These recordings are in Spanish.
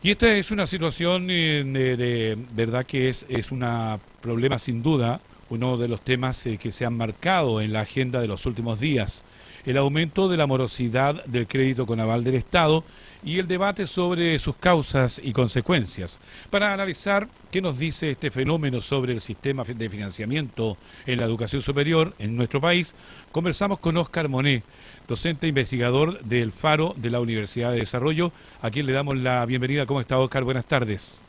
Y esta es una situación de verdad que es un problema sin duda, uno de los temas que se han marcado en la agenda de los últimos días. El aumento de la morosidad del crédito con aval del Estado y el debate sobre sus causas y consecuencias. Para analizar qué nos dice este fenómeno sobre el sistema de financiamiento en la educación superior en nuestro país, conversamos con Óscar Monet, docente e investigador del Faro de la Universidad de Desarrollo, a quien le damos la bienvenida. ¿Cómo está, Óscar? Buenas tardes.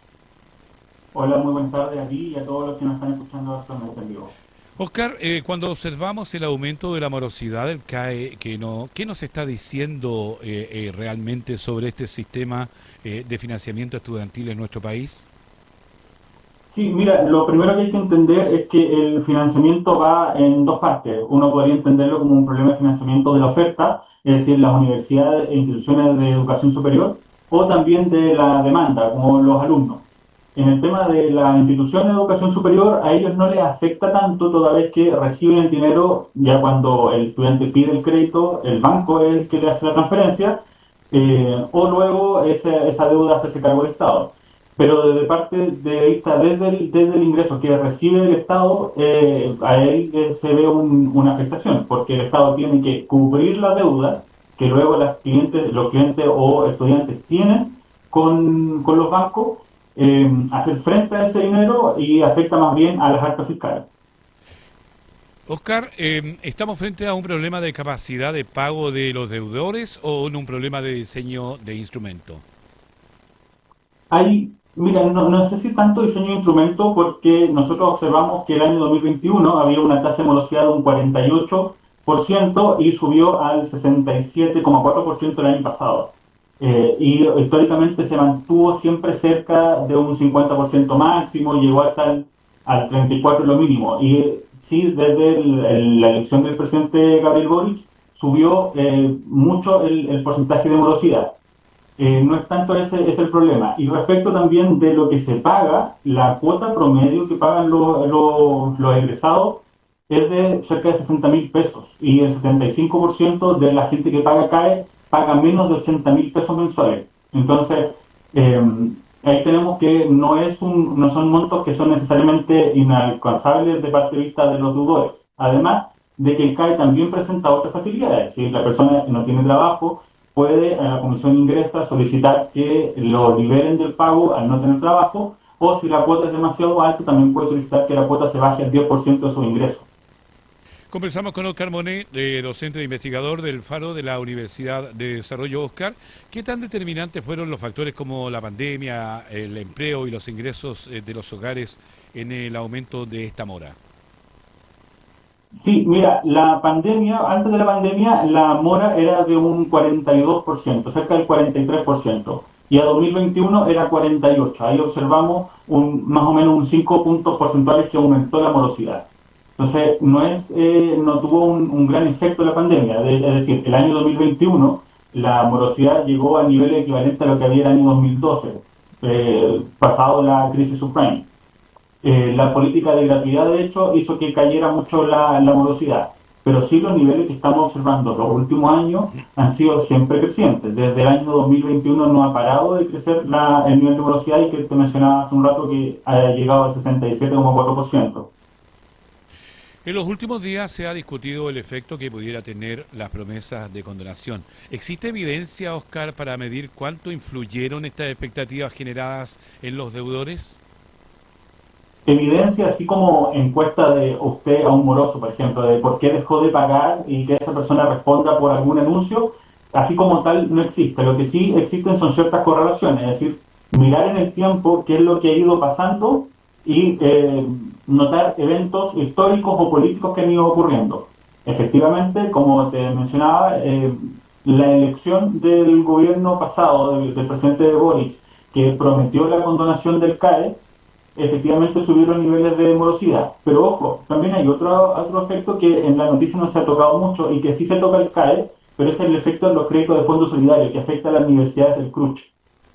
Hola, muy buenas tardes a ti y a todos los que nos están escuchando actualmente en vivo. Óscar, cuando observamos el aumento de la morosidad del CAE, ¿qué nos está diciendo realmente sobre este sistema de financiamiento estudiantil en nuestro país? Sí, mira, lo primero que hay que entender es que el financiamiento va en dos partes. Uno podría entenderlo como un problema de financiamiento de la oferta, es decir, las universidades e instituciones de educación superior, o también de la demanda, como los alumnos. En el tema de las instituciones de educación superior, a ellos no les afecta tanto toda vez que reciben el dinero ya cuando el estudiante pide el crédito, el banco es el que le hace la transferencia, o luego esa deuda se hace cargo del Estado. Pero desde parte de vista, desde el ingreso que recibe el Estado, a él se ve una afectación, porque el Estado tiene que cubrir la deuda que luego los clientes o estudiantes tienen con los bancos, hacer frente a ese dinero y afecta más bien a las arcas fiscales. Óscar, ¿estamos frente a un problema de capacidad de pago de los deudores o en un problema de diseño de instrumento? Mira, no sé si tanto diseño de instrumento porque nosotros observamos que el año 2021 había una tasa de morosidad de un 48% y subió al 67,4% el año pasado. Y históricamente se mantuvo siempre cerca de un 50% máximo, llegó hasta al 34% lo mínimo. Y sí, desde la elección del presidente Gabriel Boric subió mucho el porcentaje de morosidad. No es tanto ese es el problema. Y respecto también de lo que se paga, la cuota promedio que pagan los egresados es de cerca de 60.000 pesos. Y el 75% de la gente que paga CAE paga menos de 80.000 pesos mensuales. Entonces, eh, ahí tenemos que no son montos que son necesariamente inalcanzables de parte de vista de los deudores. Además de que el CAE también presenta otras facilidades. Si la persona no tiene trabajo, puede a la comisión ingresa solicitar que lo liberen del pago al no tener trabajo, o si la cuota es demasiado alta, también puede solicitar que la cuota se baje al 10% de su ingreso. Conversamos con Óscar Monet, docente e investigador del Faro de la Universidad de Desarrollo. Óscar, ¿qué tan determinantes fueron los factores como la pandemia, el empleo y los ingresos de los hogares en el aumento de esta mora? Sí, mira, antes de la pandemia, la mora era de un 42%, cerca del 43%, y a 2021 era 48%. Ahí observamos más o menos un 5 puntos porcentuales que aumentó la morosidad. Entonces, no tuvo un gran efecto la pandemia. Es decir, el año 2021 la morosidad llegó a niveles equivalentes a lo que había el año 2012, pasado la crisis subprime. La política de gratuidad, de hecho, hizo que cayera mucho la morosidad. Pero sí los niveles que estamos observando los últimos años han sido siempre crecientes. Desde el año 2021 no ha parado de crecer el nivel de morosidad y que te mencionaba hace un rato que ha llegado al 67,4%. En los últimos días se ha discutido el efecto que pudiera tener las promesas de condonación. ¿Existe evidencia, Óscar, para medir cuánto influyeron estas expectativas generadas en los deudores? Evidencia, así como encuesta de usted a un moroso, por ejemplo, de por qué dejó de pagar y que esa persona responda por algún anuncio, así como tal no existe. Lo que sí existen son ciertas correlaciones, es decir, mirar en el tiempo qué es lo que ha ido pasando y notar eventos históricos o políticos que han ido ocurriendo. Efectivamente, como te mencionaba, la elección del gobierno pasado, del presidente Boric, que prometió la condonación del CAE, efectivamente subieron niveles de morosidad. Pero ojo, también hay otro efecto que en la noticia no se ha tocado mucho y que sí se toca el CAE, pero es el efecto de los créditos de fondo solidario que afecta a las universidades del CRUCH,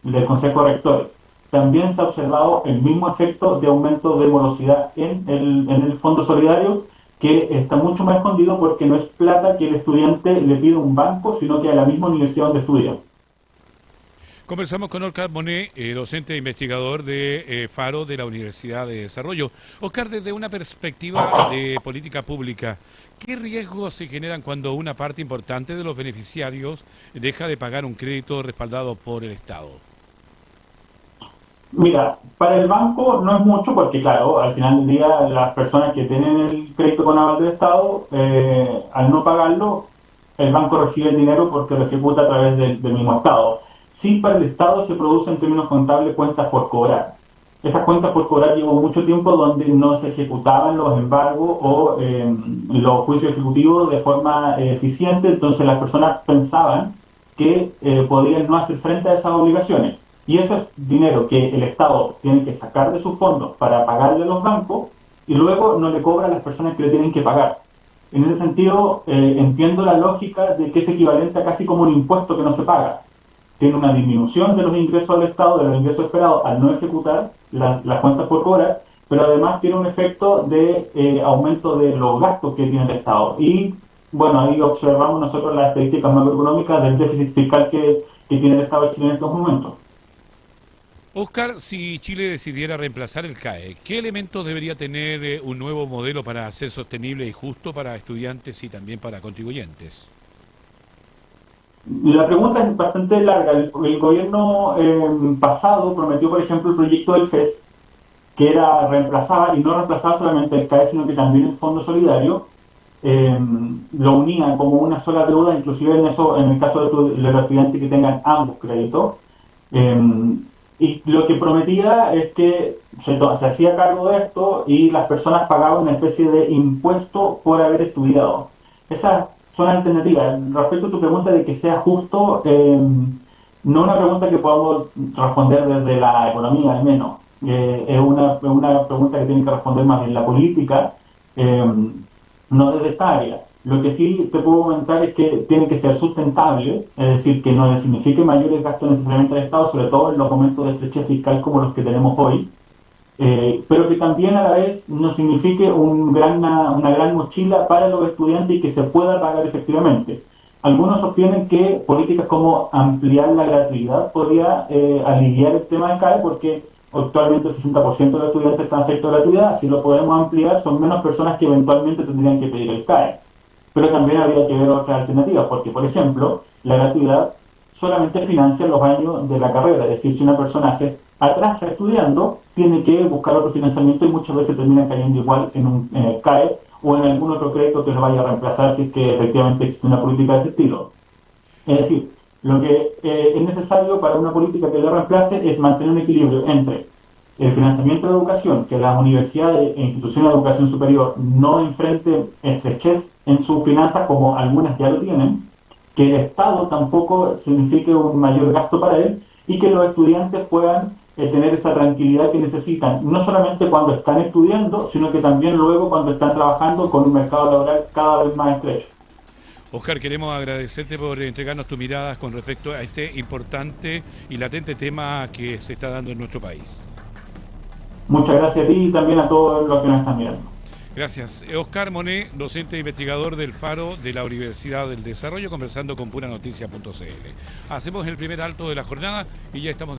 del Consejo de Rectores. También se ha observado el mismo efecto de aumento de morosidad en el fondo solidario, que está mucho más escondido porque no es plata que el estudiante le pide a un banco, sino que a la misma universidad donde estudia. Conversamos con Oscar Monet, docente e investigador de Faro de la Universidad de Desarrollo. Oscar, desde una perspectiva de política pública, ¿qué riesgos se generan cuando una parte importante de los beneficiarios deja de pagar un crédito respaldado por el Estado? Mira, para el banco no es mucho porque, claro, al final del día las personas que tienen el crédito con aval del Estado, al no pagarlo, el banco recibe el dinero porque lo ejecuta a través del mismo Estado. Sí, para el Estado se producen en términos contables cuentas por cobrar. Esas cuentas por cobrar llevó mucho tiempo donde no se ejecutaban los embargos o los juicios ejecutivos de forma eficiente, entonces las personas pensaban que podrían no hacer frente a esas obligaciones. Y eso es dinero que el Estado tiene que sacar de sus fondos para pagarle a los bancos y luego no le cobra a las personas que le tienen que pagar. En ese sentido, entiendo la lógica de que es equivalente a casi como un impuesto que no se paga. Tiene una disminución de los ingresos del Estado, de los ingresos esperados al no ejecutar las cuentas por cobrar, pero además tiene un efecto de aumento de los gastos que tiene el Estado. Y bueno, ahí observamos nosotros las estadísticas macroeconómicas del déficit fiscal que tiene el Estado de Chile en estos momentos. Oscar, si Chile decidiera reemplazar el CAE, ¿qué elementos debería tener un nuevo modelo para ser sostenible y justo para estudiantes y también para contribuyentes? La pregunta es bastante larga. El gobierno pasado prometió, por ejemplo, el proyecto del FES, que era reemplazaba, y no reemplazaba solamente el CAE, sino que también el Fondo Solidario, eh, lo unía como una sola deuda, inclusive en eso, en el caso de los estudiantes que tengan ambos créditos. Eh, y lo que prometía es que se hacía cargo de esto y las personas pagaban una especie de impuesto por haber estudiado. Esas son alternativas. Respecto a tu pregunta de que sea justo, no es una pregunta que podamos responder desde la economía, al menos. Es una pregunta que tiene que responder más en la política, eh, no desde esta área. Lo que sí te puedo comentar es que tiene que ser sustentable, es decir, que no signifique mayores gastos necesariamente del Estado, sobre todo en los momentos de estrechez fiscal como los que tenemos hoy, pero que también a la vez no signifique una gran mochila para los estudiantes y que se pueda pagar efectivamente. Algunos sostienen que políticas como ampliar la gratuidad podría aliviar el tema del CAE porque actualmente el 60% de los estudiantes están afectos a gratuidad. Si lo podemos ampliar, son menos personas que eventualmente tendrían que pedir el CAE. Pero también habría que ver otras alternativas, porque, por ejemplo, la gratuidad solamente financia los años de la carrera. Es decir, si una persona se atrasa estudiando, tiene que buscar otro financiamiento y muchas veces termina cayendo igual en el CAE o en algún otro crédito que lo vaya a reemplazar si es que efectivamente existe una política de ese estilo. Es decir, lo que es necesario para una política que lo reemplace es mantener un equilibrio entre el financiamiento de educación, que las universidades e instituciones de educación superior no enfrenten estrechez en sus finanzas como algunas ya lo tienen, que el Estado tampoco signifique un mayor gasto para él y que los estudiantes puedan tener esa tranquilidad que necesitan, no solamente cuando están estudiando, sino que también luego cuando están trabajando con un mercado laboral cada vez más estrecho. Oscar, queremos agradecerte por entregarnos tus miradas con respecto a este importante y latente tema que se está dando en nuestro país. Muchas gracias a ti y también a todos los que nos están mirando. Gracias. Oscar Monet, docente e investigador del Faro de la Universidad del Desarrollo, conversando con puranoticias.cl. Hacemos el primer alto de la jornada y ya estamos...